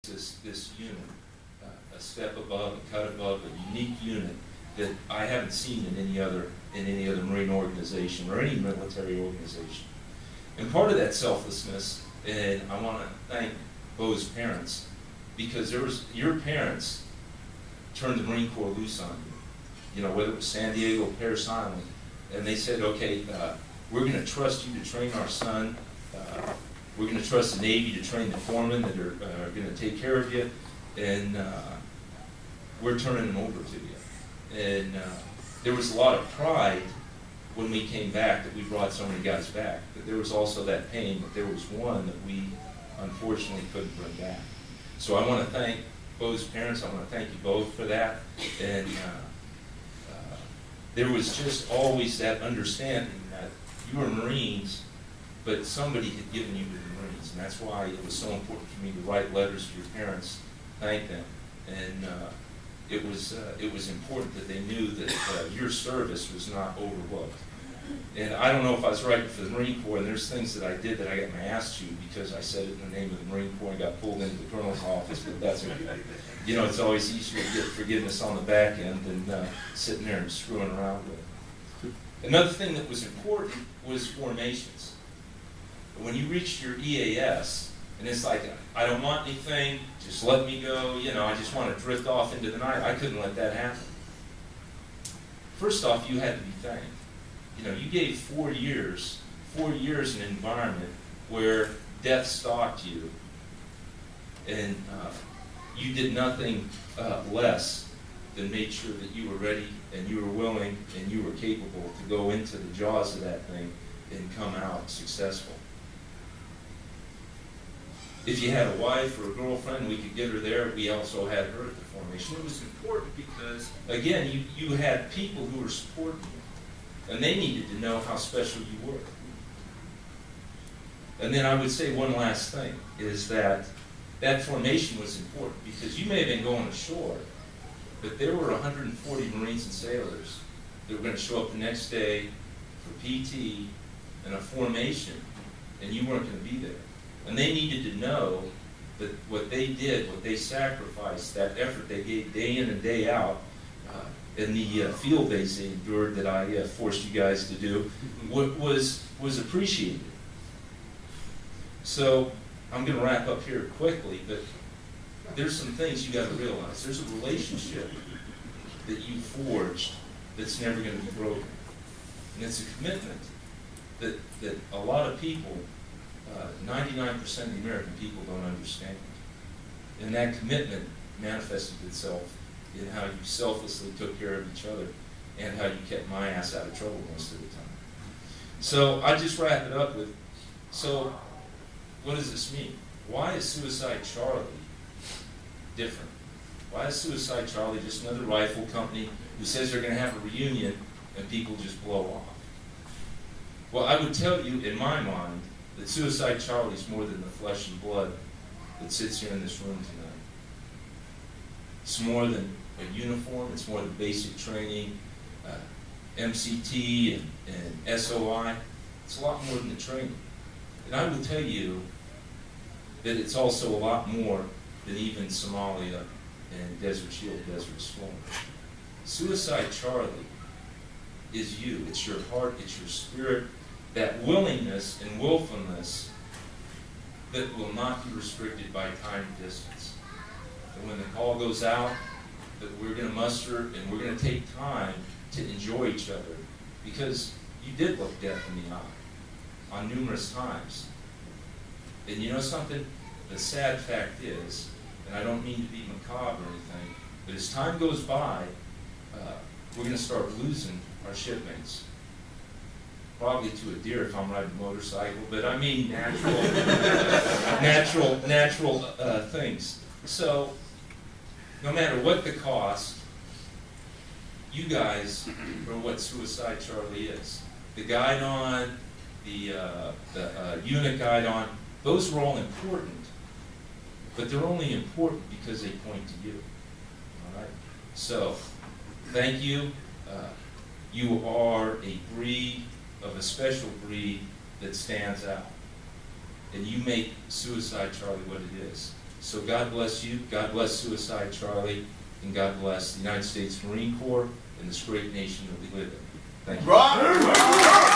this unit, a step above, a cut above, a unique unit that I haven't seen in any other Marine organization or any military organization. And part of that selflessness, and I want to thank Bo's parents, because your parents turned the Marine Corps loose on you. You know, whether it was San Diego or Parris Island, and they said, okay, we're going to trust you to train our son. We're going to trust the Navy to train the foremen that are going to take care of you, and we're turning them over to you. And there was a lot of pride when we came back that we brought so many guys back, but there was also that pain that there was one that we unfortunately couldn't bring back. So I want to thank Bo's parents. I want to thank you both for that. And there was just always that understanding that you were Marines, but somebody had given you to the Marines, and that's why it was so important for me to write letters to your parents, thank them, and it was important that they knew that your service was not overlooked. And I don't know if I was writing for the Marine Corps, and there's things that I did that I got my ass chewed because I said it in the name of the Marine Corps and got pulled into the colonel's office, but that's okay. You know, it's always easier to get forgiveness on the back end than sitting there and screwing around with it. Another thing that was important was formations. When you reached your EAS, and it's like, I don't want anything, just let me go, you know, I just want to drift off into the night. I couldn't let that happen. First off, you had to be thanked. You know, you gave 4 years in an environment where death stalked you, and you did nothing less than made sure that you were ready and you were willing and you were capable to go into the jaws of that thing and come out successful. If you had a wife or a girlfriend, we could get her there. We also had her at the formation. It was important because, again, you had people who were supporting you, and they needed to know how special you were. And then I would say one last thing, is that formation was important because you may have been going ashore, but there were 140 Marines and sailors that were going to show up the next day for PT and a formation, and you weren't going to be there. And they needed to know that what they did, what they sacrificed, that effort they gave day in and day out, and the field days they endured that I forced you guys to do, was appreciated. So I'm going to wrap up here quickly, but there's some things you got to realize. There's a relationship that you forged that's never going to be broken. And it's a commitment that a lot of people, 99% of the American people don't understand. And that commitment manifested itself in how you selflessly took care of each other and how you kept my ass out of trouble most of the time. So I just wrap it up with, so what does this mean? Why is Suicide Charlie different? Why is Suicide Charlie just another rifle company who says they're going to have a reunion and people just blow off? Well, I would tell you, in my mind, that Suicide Charlie is more than the flesh and blood that sits here in this room tonight. It's more than a uniform, it's more than basic training, MCT and SOI. It's a lot more than the training. And I will tell you that it's also a lot more than even Somalia and Desert Shield, Desert Storm. Suicide Charlie is you. It's your heart, it's your spirit, that willingness and willfulness that will not be restricted by time and distance. And when the call goes out, that we're going to muster and we're going to take time to enjoy each other, because you did look death in the eye on numerous times. And you know something? The sad fact is, and I don't mean to be macabre or anything, but as time goes by, we're going to start losing our shipmates. Probably to a deer if I'm riding a motorcycle, but I mean natural things. So, no matter what the cost, you guys are what Suicide Charlie is. The guidon, the unit guidon, those are all important, but they're only important because they point to you. All right? So, thank you. You are a breed of a special breed that stands out. And you make Suicide Charlie what it is. So God bless you, God bless Suicide Charlie, and God bless the United States Marine Corps and this great nation that we live in. Thank you.